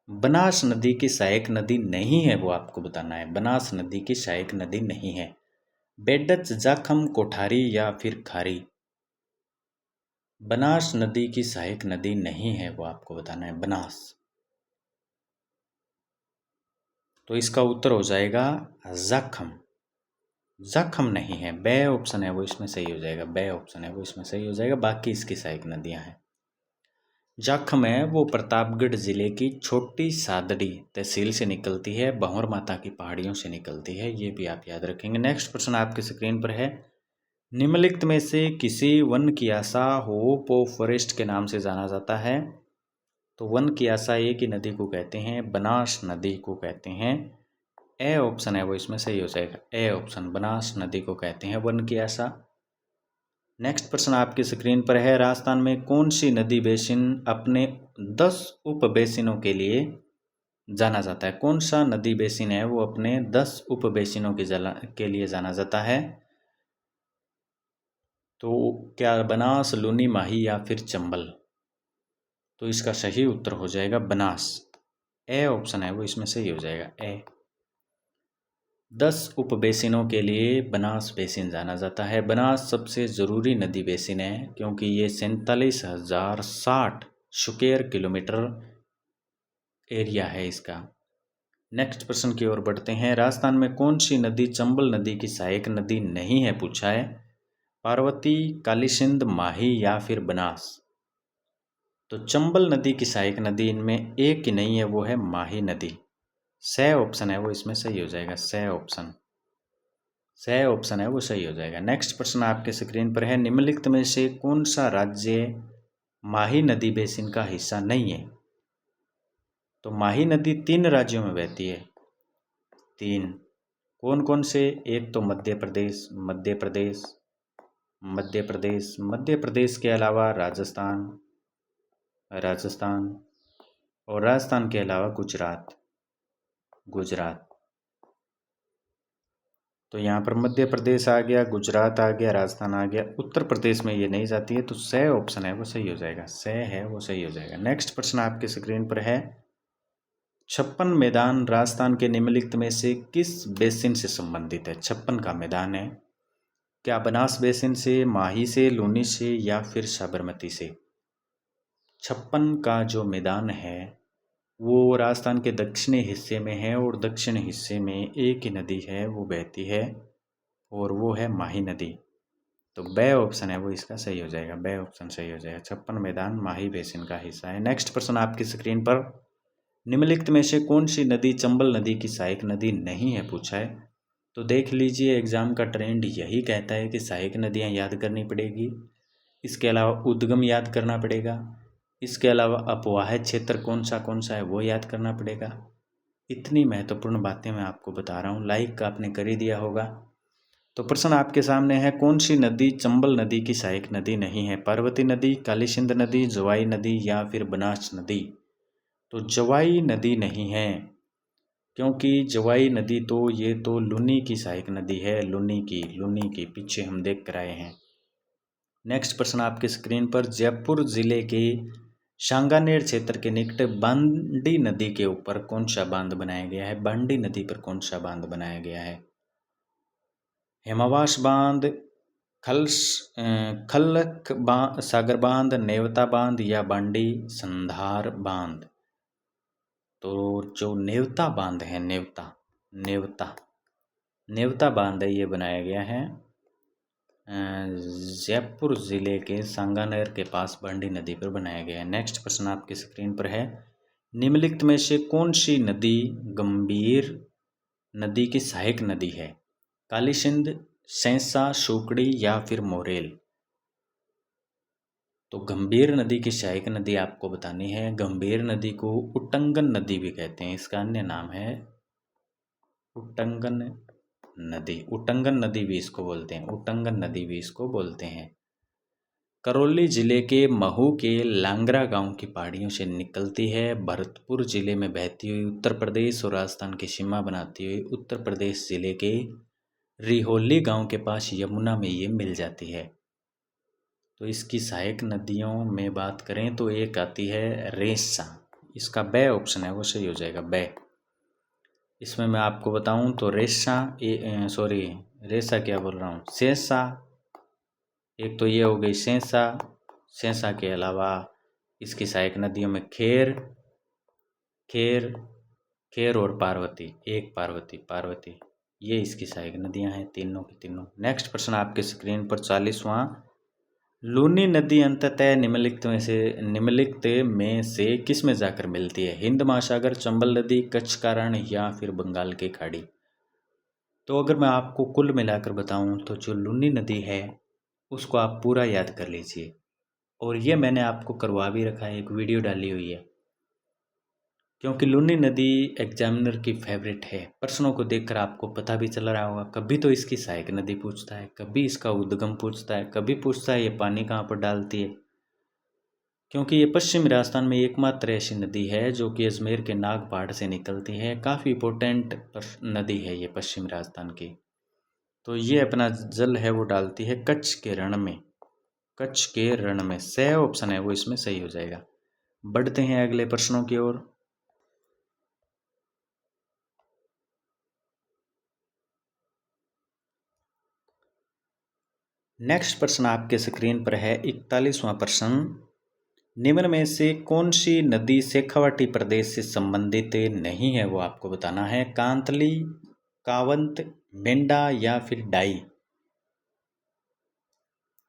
बनास नदी की सहायक नदी नहीं है? वो आपको बताना है, बनास नदी की सहायक नदी नहीं है। बेडच, जाखम, कोठारी, या फिर खारी? बनास नदी की सहायक नदी नहीं है वो आपको बताना है, बनास। तो इसका उत्तर हो जाएगा जाखम। जाखम नहीं है, बे ऑप्शन है वो इसमें सही हो जाएगा, बे ऑप्शन है वो इसमें सही हो जाएगा। बाकी इसकी सहायक नदियां हैं। जाखम है वो प्रतापगढ़ जिले की छोटी सादड़ी तहसील से निकलती है, भंवर माता की पहाड़ियों से निकलती है, ये भी आप याद रखेंगे। नेक्स्ट प्रश्न आपके स्क्रीन पर है, निम्नलिखित में से किसी वन की आशा होप ऑफ फॉरेस्ट के नाम से जाना जाता है? तो वन की आशा एक ही नदी को कहते हैं, बनास नदी को कहते हैं। ए ऑप्शन है वो इसमें सही हो जाएगा, ए ऑप्शन, बनास नदी को कहते हैं वन की आशा। नेक्स्ट प्रश्न आपकी स्क्रीन पर है, राजस्थान में कौन सी नदी बेसिन अपने 10 उप बेसिनों के लिए जाना जाता है? कौन सा नदी बेसिन है वो अपने 10 उप बेसिनों के लिए जाना जाता है? तो क्या बनास, लूनी, माही, या फिर चंबल? तो इसका सही उत्तर हो जाएगा बनास, ए ऑप्शन है वो इसमें सही हो जाएगा, ए। 10 उप बेसिनों के लिए बनास बेसिन जाना जाता है। बनास सबसे ज़रूरी नदी बेसिन है क्योंकि ये 47,060 स्क्वायर किलोमीटर एरिया है इसका। नेक्स्ट प्रश्न की ओर बढ़ते हैं, राजस्थान में कौन सी नदी चंबल नदी की सहायक नदी नहीं है पूछा है? पार्वती, कालीसिंध, माही, या फिर बनास? तो चंबल नदी की सहायक नदी इनमें एक ही नहीं है, वो है माही नदी। से ऑप्शन है वो इसमें सही हो जाएगा, से ऑप्शन, से ऑप्शन है वो सही हो जाएगा। नेक्स्ट प्रश्न आपके स्क्रीन पर है, निम्नलिखित में से कौन सा राज्य माही नदी बेसिन का हिस्सा नहीं है? तो माही नदी 3 राज्यों में बहती है, 3। कौन कौन से? एक तो मध्य प्रदेश, मध्य प्रदेश, मध्य प्रदेश, मध्य प्रदेश के अलावा राजस्थान, राजस्थान, और राजस्थान के अलावा गुजरात, गुजरात। तो यहाँ पर मध्य प्रदेश आ गया, गुजरात आ गया, राजस्थान आ गया। उत्तर प्रदेश में ये नहीं जाती है, तो से ऑप्शन है वो सही हो जाएगा, से है वो सही हो जाएगा। नेक्स्ट प्रश्न आपके स्क्रीन पर है, 56 मैदान राजस्थान के निम्नलिखित में से किस बेसिन से संबंधित है? 56 का मैदान है, क्या बनास बेसिन से, माही से, लूनी से, या फिर साबरमती से? 56 का जो मैदान है वो राजस्थान के दक्षिणी हिस्से में है और दक्षिण हिस्से में एक ही नदी है वो बहती है और वो है माही नदी। तो बे ऑप्शन है वो इसका सही हो जाएगा, बे ऑप्शन सही हो जाएगा। 56 मैदान माही बेसिन का हिस्सा है। नेक्स्ट प्रश्न आपकी स्क्रीन पर, निम्नलिखित में से कौन सी नदी चंबल नदी की सहायक नदी नहीं है, पूछा है। तो देख लीजिए, एग्जाम का ट्रेंड यही कहता है कि सहायक नदियाँ याद करनी पड़ेगी, इसके अलावा उद्गम याद करना पड़ेगा, इसके अलावा अपवाहित क्षेत्र कौन सा है वो याद करना पड़ेगा। इतनी महत्वपूर्ण बातें मैं आपको बता रहा हूँ, लाइक आपने कर ही दिया होगा। तो प्रश्न आपके सामने है, कौन सी नदी चंबल नदी की सहायक नदी नहीं है? पार्वती नदी, काली सिंध नदी, जवाई नदी या फिर बनास नदी? तो जवाई नदी नहीं है, क्योंकि जवाई नदी तो ये तो लुनी की सहायक नदी है, लुनी की पीछे हम देख कर आए हैं। नेक्स्ट प्रश्न आपके स्क्रीन पर, जयपुर जिले के सांगानेर क्षेत्र के निकट बांडी नदी के ऊपर कौन सा बांध बनाया गया है? बांडी नदी पर कौन सा बांध बनाया गया है? हेमावास बांध, खल्लक सागर बांध, नेवता बांध या बांडी संधार बांध? तो जो नेवता बांध है, नेवता बांध है, ये बनाया गया है जयपुर जिले के सांगानेर के पास बांडी नदी पर बनाया गया है। नेक्स्ट प्रश्न आपकी स्क्रीन पर है, निम्नलिखित में से कौन सी नदी गंभीर नदी की सहायक नदी है? काली सिंध, सेंसा, सुकड़ी या फिर मोरेल? तो गंभीर नदी की सहायक नदी आपको बतानी है। गंभीर नदी को उट्टंगन नदी भी कहते हैं, इसका अन्य नाम है उट्टंगन नदी। उट्टंगन नदी भी इसको बोलते हैं, उट्टंगन नदी भी इसको बोलते हैं। करौली जिले के महू के लांगरा गांव की पहाड़ियों से निकलती है, भरतपुर जिले में बहती हुई उत्तर प्रदेश और राजस्थान की सीमा बनाती हुई उत्तर प्रदेश जिले के रिहोली गांव के पास यमुना में ये मिल जाती है। तो इसकी सहायक नदियों में बात करें तो एक आती है रेसा, इसका बे ऑप्शन है वो सही हो जाएगा, बे। इसमें मैं आपको बताऊं तो रेसा क्या बोल रहा हूँ, सेसा। एक तो ये हो गई सेंसा के अलावा इसकी सहायक नदियों में खेर और पार्वती, एक पार्वती, ये इसकी सहायक नदियां हैं, तीनों की तीनों। नेक्स्ट प्रश्न आपके स्क्रीन पर 40वां, लूनी नदी अंततः निम्नलिखित में से किस में जाकर मिलती है? हिंद महासागर, चंबल नदी, कच्छ का रण या फिर बंगाल की खाड़ी? तो अगर मैं आपको कुल मिलाकर बताऊं तो जो लूनी नदी है उसको आप पूरा याद कर लीजिए, और ये मैंने आपको करवा भी रखा है, एक वीडियो डाली हुई है, क्योंकि लूनी नदी एग्जामिनर की फेवरेट है। प्रश्नों को देखकर आपको पता भी चल रहा होगा, कभी तो इसकी सहायक नदी पूछता है, कभी इसका उद्गम पूछता है, कभी पूछता है ये पानी कहाँ पर डालती है, क्योंकि ये पश्चिमी राजस्थान में एकमात्र ऐसी नदी है जो कि अजमेर के नाग पहाड़ से निकलती है। काफ़ी इम्पोर्टेंट नदी है ये पश्चिमी राजस्थान की। तो ये अपना जल है वो डालती है कच्छ के रण में, कच्छ के रण में। से ऑप्शन है वो इसमें सही हो जाएगा। बढ़ते हैं अगले प्रश्नों की ओर। नेक्स्ट प्रश्न आपके स्क्रीन पर है 41वां प्रश्न, निम्न में से कौन सी नदी शेखावाटी प्रदेश से संबंधित नहीं है वो आपको बताना है? कांतली, कावंत, मेंढा या फिर डाई?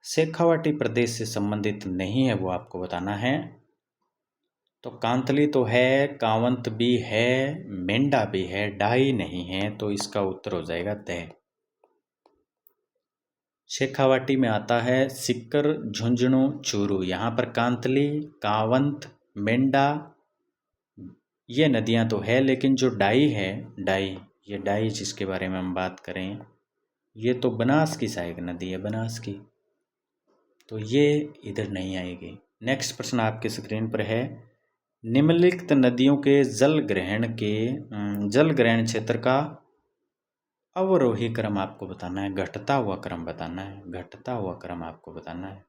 शेखावाटी प्रदेश से संबंधित नहीं है वो आपको बताना है। तो कांतली तो है, कावंत भी है, मेंढा भी है, डाई नहीं है, तो इसका उत्तर हो जाएगा द। शेखावाटी में आता है सिक्कर, झुंझुनू, चूरू। यहाँ पर कांतली, कावंत, मेंढा ये नदियाँ तो है, लेकिन जो डाई है, ये डाई जिसके बारे में हम बात करें, ये तो बनास की सहायक नदी है, बनास की, तो ये इधर नहीं आएगी। नेक्स्ट प्रश्न आपके स्क्रीन पर है, निम्नलिखित नदियों के जल ग्रहण क्षेत्र का अवरोही क्रम आपको बताना है, घटता हुआ क्रम बताना है, घटता हुआ क्रम आपको बताना है।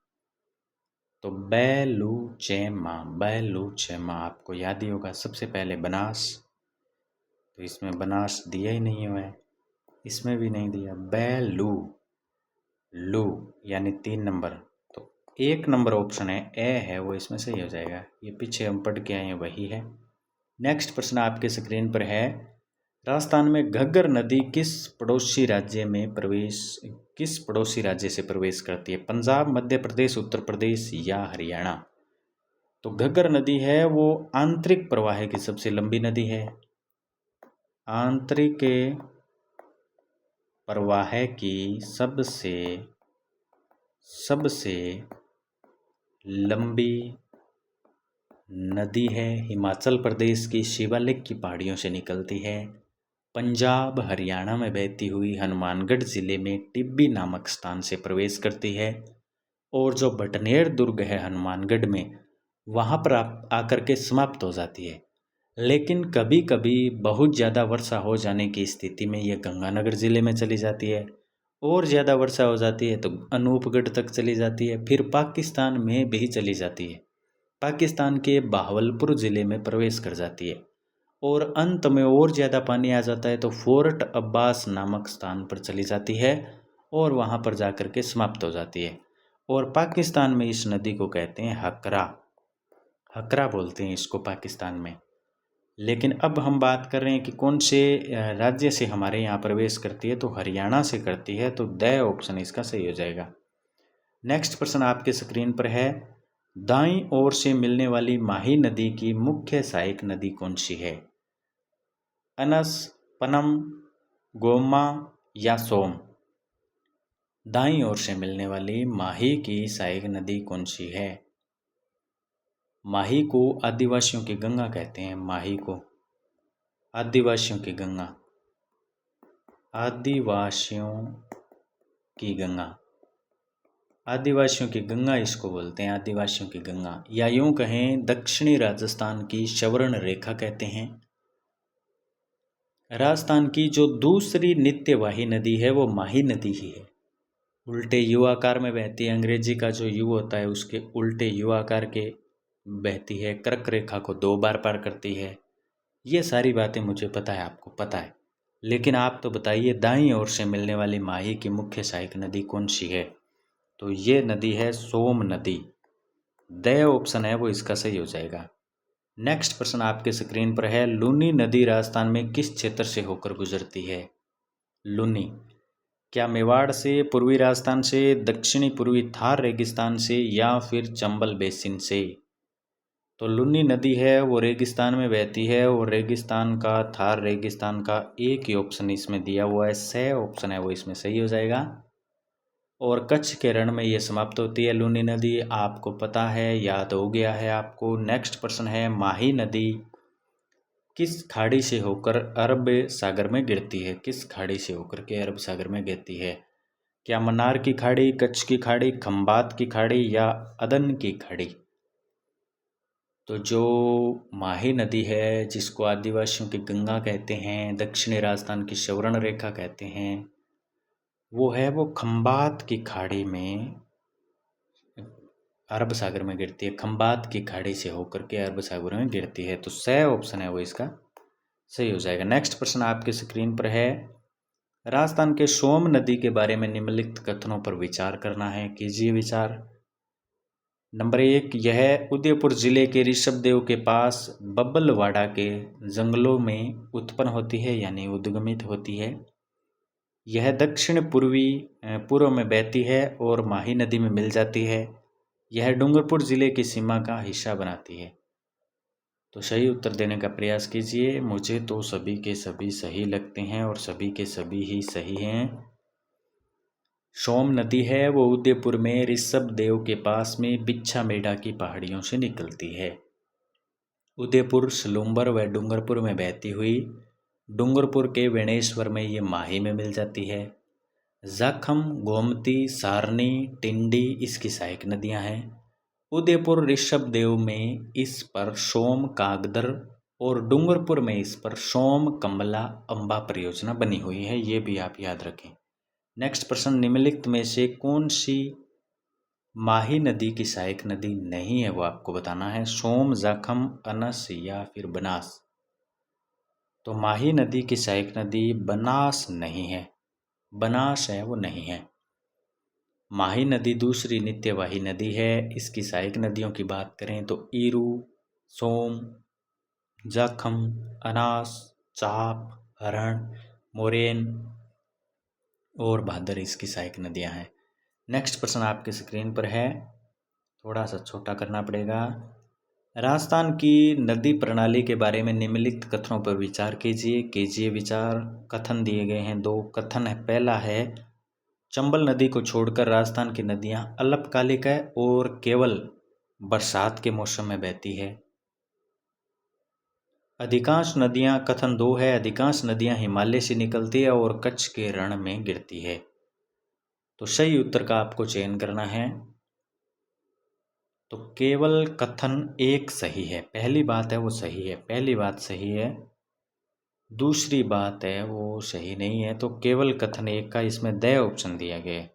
तो बैलूचेमा आपको याद ही होगा, सबसे पहले बनास, तो इसमें बनास दिया ही नहीं हुआ है, इसमें भी नहीं दिया। लू यानी 3 नंबर, तो एक नंबर ऑप्शन है वो इसमें सही हो जाएगा। ये पीछे हम पढ़ के आए हैं वही है। नेक्स्ट प्रश्न आपके स्क्रीन पर है, राजस्थान में घग्गर नदी किस पड़ोसी राज्य से प्रवेश करती है? पंजाब, मध्य प्रदेश, उत्तर प्रदेश या हरियाणा? तो घग्गर नदी है वो आंतरिक प्रवाह की सबसे लंबी नदी है। आंतरिक प्रवाह की सबसे लंबी नदी है। हिमाचल प्रदेश की शिवालिक की पहाड़ियों से निकलती है। पंजाब हरियाणा में बहती हुई हनुमानगढ़ जिले में टिब्बी नामक स्थान से प्रवेश करती है। और जो भटनेर दुर्ग है हनुमानगढ़ में, वहाँ पर आकर के समाप्त हो जाती है। लेकिन कभी कभी बहुत ज़्यादा वर्षा हो जाने की स्थिति में ये गंगानगर ज़िले में चली जाती है। और ज़्यादा वर्षा हो जाती है तो अनूपगढ़ तक चली जाती है, फिर पाकिस्तान में भी चली जाती है। पाकिस्तान के बहावलपुर ज़िले में प्रवेश कर जाती है। और अंत में और ज़्यादा पानी आ जाता है तो फोर्ट अब्बास नामक स्थान पर चली जाती है और वहाँ पर जाकर के समाप्त हो जाती है। और पाकिस्तान में इस नदी को कहते हैं हकरा। हकरा बोलते हैं इसको पाकिस्तान में। लेकिन अब हम बात कर रहे हैं कि कौन से राज्य से हमारे यहाँ प्रवेश करती है, तो हरियाणा से करती है। तो द ऑप्शन इसका सही हो जाएगा। नेक्स्ट प्रश्न आपके स्क्रीन पर है, दाईं ओर से मिलने वाली माही नदी की मुख्य सहायक नदी कौन सी है? अनस, पनम, गोमा या सोम? दाईं ओर से मिलने वाली माही की सहायक नदी कौन सी है? माही को आदिवासियों की गंगा कहते हैं। माही को आदिवासियों की गंगा, आदिवासियों की गंगा, आदिवासियों की गंगा इसको बोलते हैं, आदिवासियों की गंगा। या यूं कहें दक्षिणी राजस्थान की स्वर्ण रेखा कहते हैं। राजस्थान की जो दूसरी नित्यवाही नदी है वो माही नदी ही है। उल्टे यू आकार में बहती है। अंग्रेजी का जो यू होता है उसके उल्टे यू आकार के बहती है। कर्क रेखा को 2 बार पार करती है। ये सारी बातें मुझे पता है, आपको पता है। लेकिन आप तो बताइए, दाईं ओर से मिलने वाली माही की मुख्य सहायक नदी कौन सी है? तो ये नदी है सोम नदी। द ऑप्शन है वो इसका सही हो जाएगा। नेक्स्ट प्रश्न आपके स्क्रीन पर है, लूनी नदी राजस्थान में किस क्षेत्र से होकर गुजरती है? लूनी क्या मेवाड़ से, पूर्वी राजस्थान से, दक्षिणी पूर्वी थार रेगिस्तान से या फिर चंबल बेसिन से? तो लुनी नदी है वो रेगिस्तान में बहती है। और रेगिस्तान का, थार रेगिस्तान का एक ही ऑप्शन इसमें दिया हुआ है, स ऑप्शन है वो इसमें सही हो जाएगा। और कच्छ के रण में ये समाप्त होती है लूनी नदी। आपको पता है, याद हो गया है आपको। नेक्स्ट प्रश्न है, माही नदी किस खाड़ी से होकर अरब सागर में गिरती है? किस खाड़ी से होकर के अरब सागर में गिरती है? क्या मन्नार की खाड़ी, कच्छ की खाड़ी, खंबात की खाड़ी या अदन की खाड़ी? तो जो माही नदी है, जिसको आदिवासियों की गंगा कहते हैं, दक्षिणी राजस्थान की स्वर्ण रेखा कहते हैं, वो है वो खंबात की खाड़ी में, अरब सागर में गिरती है। खंबात की खाड़ी से होकर के अरब सागर में गिरती है। तो स ऑप्शन है वो इसका सही हो जाएगा। नेक्स्ट प्रश्न आपके स्क्रीन पर है, राजस्थान के सोम नदी के बारे में निम्नलिखित कथनों पर विचार करना है, कीजिए विचार। नंबर 1, यह उदयपुर जिले के ऋषभदेव के पास बब्बलवाड़ा के जंगलों में उत्पन्न होती है, यानी उद्गमित होती है। यह दक्षिण पूर्व में बहती है और माही नदी में मिल जाती है। यह डूंगरपुर जिले की सीमा का हिस्सा बनाती है। तो सही उत्तर देने का प्रयास कीजिए। मुझे तो सभी के सभी सही लगते हैं और सभी के सभी ही सही हैं। सोम नदी है वो उदयपुर में ऋषभदेव के पास में बिच्छा मेढ़ा की पहाड़ियों से निकलती है। उदयपुर, सलूम्बर व डूंगरपुर में बहती हुई डूंगरपुर के वेणेश्वर में ये माही में मिल जाती है। जाखम, गोमती, सारनी, टिंडी इसकी सहायक नदियां हैं। उदयपुर ऋषभदेव में इस पर सोम कागदर और डूंगरपुर में इस पर सोम कमला अम्बा परियोजना बनी हुई है। ये भी आप याद रखें। नेक्स्ट प्रश्न, निम्नलिखित में से कौन सी माही नदी की सहायक नदी नहीं है वो आपको बताना है। सोम, जाखम, अनस या फिर बनास? तो माही नदी की सहायक नदी बनास नहीं है। बनास है वो नहीं है। माही नदी दूसरी नित्यवाही नदी है। इसकी सहायक नदियों की बात करें तो ईरू, सोम, जाखम, अनास, चाप, हरण, मोरेन और भादर इसकी सहायक नदियां हैं। नेक्स्ट प्रश्न आपके स्क्रीन पर है, थोड़ा सा छोटा करना पड़ेगा। राजस्थान की नदी प्रणाली के बारे में निम्नलिखित कथनों पर विचार कीजिए विचार। कथन दिए गए हैं, 2 कथन है। पहला है, चंबल नदी को छोड़कर राजस्थान की नदियां अल्पकालिक है और केवल बरसात के मौसम में बहती है। अधिकांश नदियां, कथन 2 है, अधिकांश नदियां हिमालय से निकलती है और कच्छ के रण में गिरती है। तो सही उत्तर का आपको चयन करना है। तो केवल कथन 1 सही है, पहली बात है वो सही है, पहली बात सही है, दूसरी बात है वो सही नहीं है। तो केवल कथन 1 का इसमें द ऑप्शन दिया गया है,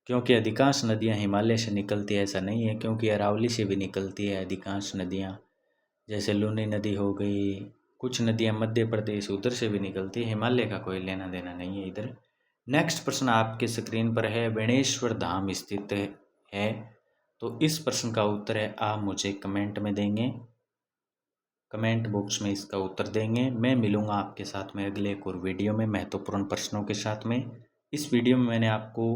क्योंकि अधिकांश नदियां हिमालय से निकलती है ऐसा नहीं है, क्योंकि अरावली से भी निकलती है अधिकांश नदियां, जैसे लूनी नदी हो गई, कुछ नदियां मध्य प्रदेश उधर से भी निकलती है, हिमालय का कोई लेना देना नहीं है इधर। नेक्स्ट प्रश्न आपके स्क्रीन पर है, बेणेश्वर धाम स्थित है। तो इस प्रश्न का उत्तर है, आप मुझे कमेंट में देंगे, कमेंट बॉक्स में इसका उत्तर देंगे। मैं मिलूँगा आपके साथ में अगले एक और वीडियो में महत्वपूर्ण प्रश्नों के साथ में। इस वीडियो में मैंने आपको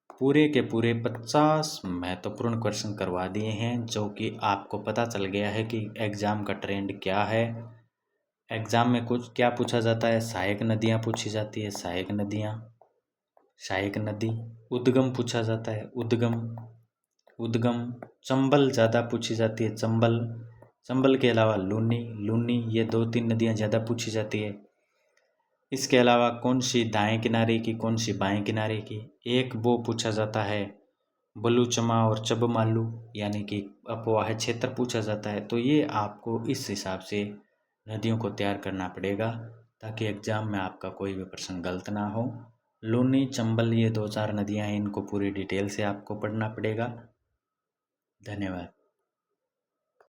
पूरे के पूरे 50 महत्वपूर्ण क्वेश्चन करवा दिए हैं, जो कि आपको पता चल गया है कि एग्ज़ाम का ट्रेंड क्या है। एग्ज़ाम में कुछ क्या पूछा जाता है, सहायक नदियाँ पूछी जाती है, सहायक नदियाँ, सहायक नदी, उद्गम पूछा जाता है, उद्गम, चंबल ज़्यादा पूछी जाती है, चंबल के अलावा लूनी, ये 2-3 नदियाँ ज़्यादा पूछी जाती है। इसके अलावा कौन सी दाएं किनारे की, कौन सी बाएं किनारे की, एक वो पूछा जाता है, बलूचमा और चबमालू यानी कि अपवाह क्षेत्र पूछा जाता है। तो ये आपको इस हिसाब से नदियों को तैयार करना पड़ेगा, ताकि एग्ज़ाम में आपका कोई भी प्रश्न गलत ना हो। लूनी, चंबल, ये 2-4 नदियाँ हैं, इनको पूरी डिटेल से आपको पढ़ना पड़ेगा। धन्यवाद।